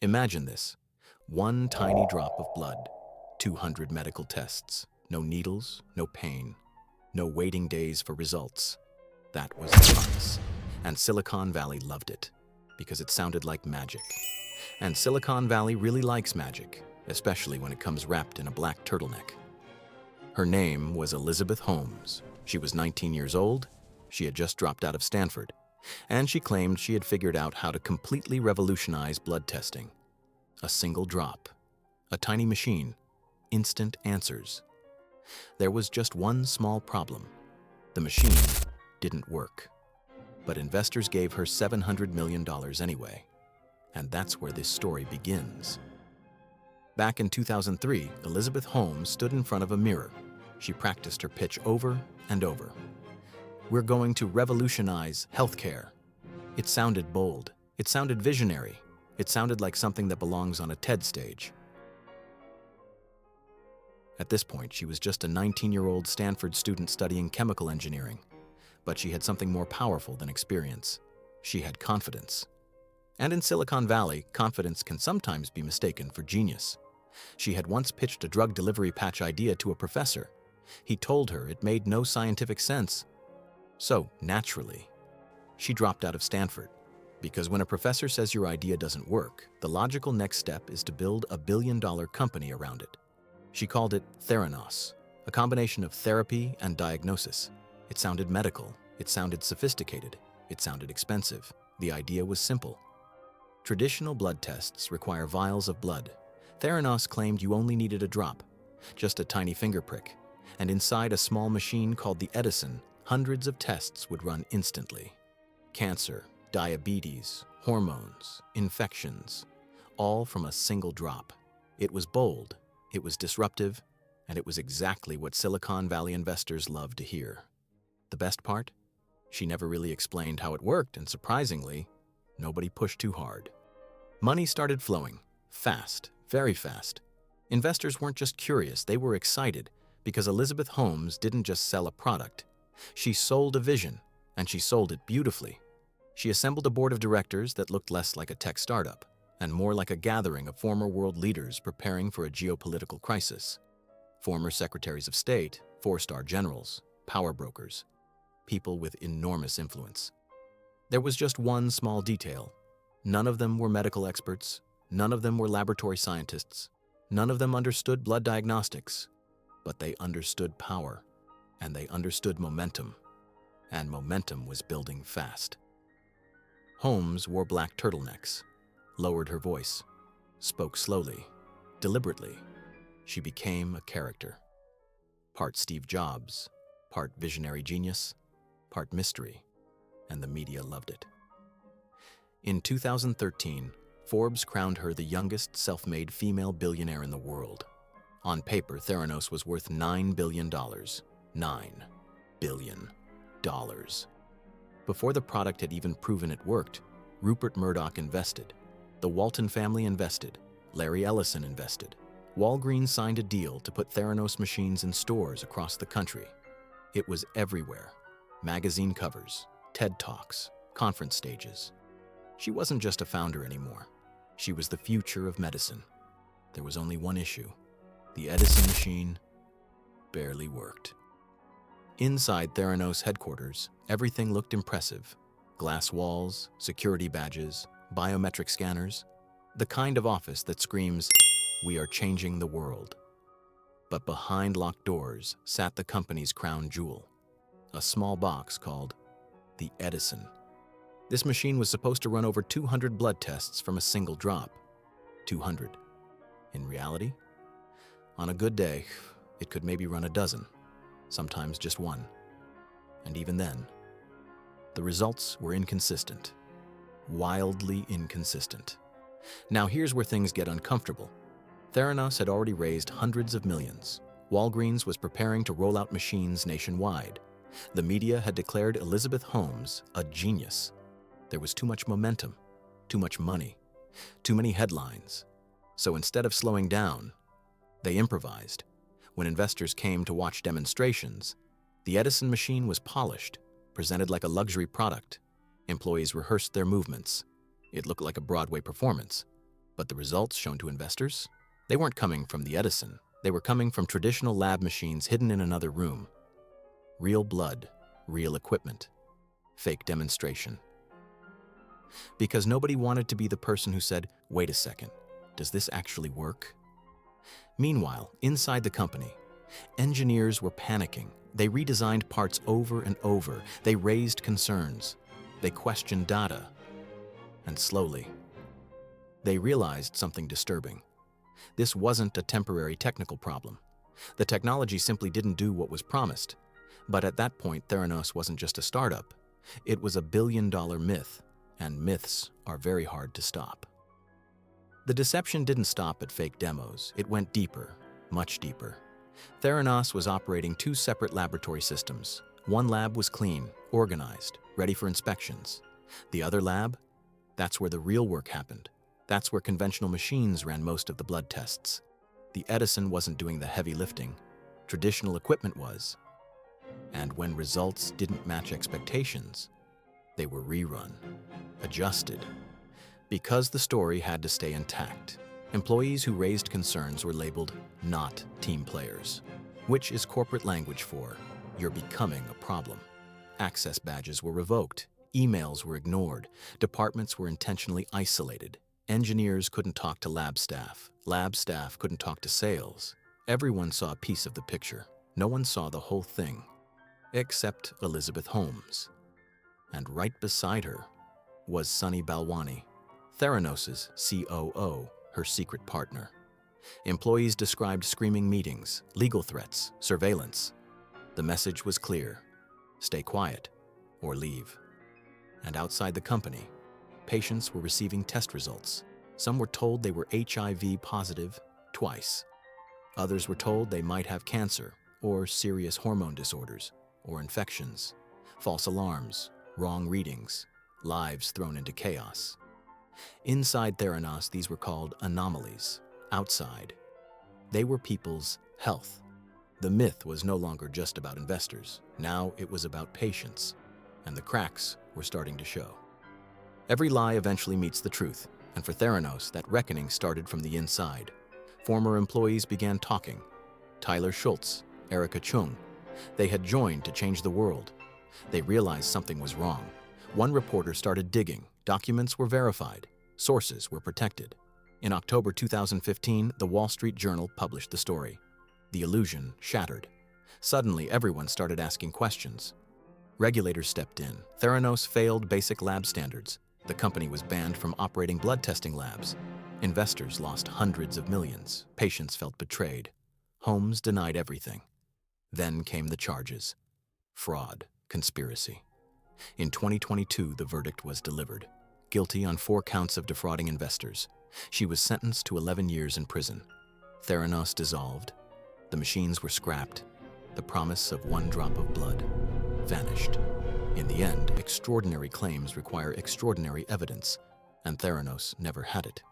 Imagine this. One tiny drop of blood, 200 medical tests, no needles, no pain, no waiting days for results. That was the promise. And Silicon Valley loved it, because it sounded like magic. And Silicon Valley really likes magic, especially when it comes wrapped in a black turtleneck. Her name was Elizabeth Holmes. She was 19 years old, she had just dropped out of Stanford, and she claimed she had figured out how to completely revolutionize blood testing. A single drop, a tiny machine, instant answers. There was just one small problem. The machine didn't work. But investors gave her $700 million anyway. And that's where this story begins. Back in 2003, Elizabeth Holmes stood in front of a mirror. She practiced her pitch over and over. We're going to revolutionize healthcare. It sounded bold. It sounded visionary. It sounded like something that belongs on a TED stage. At this point, she was just a 19-year-old Stanford student studying chemical engineering. But she had something more powerful than experience. She had confidence. And in Silicon Valley, confidence can sometimes be mistaken for genius. She had once pitched a drug delivery patch idea to a professor. He told her it made no scientific sense. So, naturally, she dropped out of Stanford. Because when a professor says your idea doesn't work, the logical next step is to build a billion-dollar company around it. She called it Theranos, a combination of therapy and diagnosis. It sounded medical, it sounded sophisticated, it sounded expensive. The idea was simple. Traditional blood tests require vials of blood. Theranos claimed you only needed a drop, just a tiny finger prick, and inside a small machine called the Edison, hundreds of tests would run instantly. Cancer, diabetes, hormones, infections, all from a single drop. It was bold, it was disruptive, and it was exactly what Silicon Valley investors loved to hear. The best part? She never really explained how it worked, and surprisingly, nobody pushed too hard. Money started flowing, fast, very fast. Investors weren't just curious, they were excited, because Elizabeth Holmes didn't just sell a product. She sold a vision, and she sold it beautifully. She assembled a board of directors that looked less like a tech startup, and more like a gathering of former world leaders preparing for a geopolitical crisis. Former secretaries of state, four-star generals, power brokers, people with enormous influence. There was just one small detail. None of them were medical experts. None of them were laboratory scientists. None of them understood blood diagnostics. But they understood power, and they understood momentum. And momentum was building fast. Holmes wore black turtlenecks, lowered her voice, spoke slowly, deliberately. She became a character. Part Steve Jobs, part visionary genius, part mystery, and the media loved it. In 2013, Forbes crowned her the youngest self-made female billionaire in the world. On paper, Theranos was worth $9 billion. $9 billion. Before the product had even proven it worked, Rupert Murdoch invested. The Walton family invested. Larry Ellison invested. Walgreens signed a deal to put Theranos machines in stores across the country. It was everywhere. Magazine covers, TED Talks, conference stages. She wasn't just a founder anymore. She was the future of medicine. There was only one issue. The Edison machine barely worked. Inside Theranos headquarters, everything looked impressive. Glass walls, security badges, biometric scanners, the kind of office that screams, "We are changing the world." But behind locked doors sat the company's crown jewel, a small box called the Edison. This machine was supposed to run over 200 blood tests from a single drop. 200. In reality, on a good day, it could maybe run a dozen, sometimes just one. And even then, the results were inconsistent. Wildly inconsistent. Now here's where things get uncomfortable. Theranos had already raised hundreds of millions. Walgreens was preparing to roll out machines nationwide. The media had declared Elizabeth Holmes a genius. There was too much momentum, too much money, too many headlines. So instead of slowing down, they improvised. When investors came to watch demonstrations, the Edison machine was polished, presented like a luxury product. Employees rehearsed their movements. It looked like a Broadway performance. But the results shown to investors? They weren't coming from the Edison. They were coming from traditional lab machines hidden in another room. Real blood, real equipment, fake demonstration. Because nobody wanted to be the person who said, "Wait a second, does this actually work?" Meanwhile, inside the company, engineers were panicking. They redesigned parts over and over. They raised concerns. They questioned data. And slowly, they realized something disturbing. This wasn't a temporary technical problem. The technology simply didn't do what was promised. But at that point, Theranos wasn't just a startup. It was a billion-dollar myth, and myths are very hard to stop. The deception didn't stop at fake demos. It went deeper, much deeper. Theranos was operating two separate laboratory systems. One lab was clean, organized, ready for inspections. The other lab? That's where the real work happened. That's where conventional machines ran most of the blood tests. The Edison wasn't doing the heavy lifting. Traditional equipment was. And when results didn't match expectations, they were rerun, adjusted. Because the story had to stay intact, employees who raised concerns were labeled not team players, which is corporate language for you're becoming a problem. Access badges were revoked, emails were ignored, departments were intentionally isolated. Engineers couldn't talk to lab staff couldn't talk to sales. Everyone saw a piece of the picture. No one saw the whole thing, except Elizabeth Holmes. And right beside her was Sunny Balwani, Theranos' COO, her secret partner. Employees described screaming meetings, legal threats, surveillance. The message was clear: stay quiet or leave. And outside the company, patients were receiving test results. Some were told they were HIV positive twice. Others were told they might have cancer or serious hormone disorders or infections. False alarms, wrong readings, lives thrown into chaos. Inside Theranos, these were called anomalies. Outside, they were people's health. The myth was no longer just about investors. Now it was about patients, and the cracks were starting to show. Every lie eventually meets the truth, and for Theranos, that reckoning started from the inside. Former employees began talking. Tyler Schultz, Erica Chung. They had joined to change the world. They realized something was wrong. One reporter started digging. Documents were verified. Sources were protected. In October 2015, the Wall Street Journal published the story. The illusion shattered. Suddenly, everyone started asking questions. Regulators stepped in. Theranos failed basic lab standards. The company was banned from operating blood testing labs. Investors lost hundreds of millions. Patients felt betrayed. Holmes denied everything. Then came the charges: fraud, conspiracy. In 2022, the verdict was delivered. Guilty on 4 counts of defrauding investors. She was sentenced to 11 years in prison. Theranos dissolved. The machines were scrapped. The promise of 1 drop of blood vanished. In the end, extraordinary claims require extraordinary evidence, and Theranos never had it.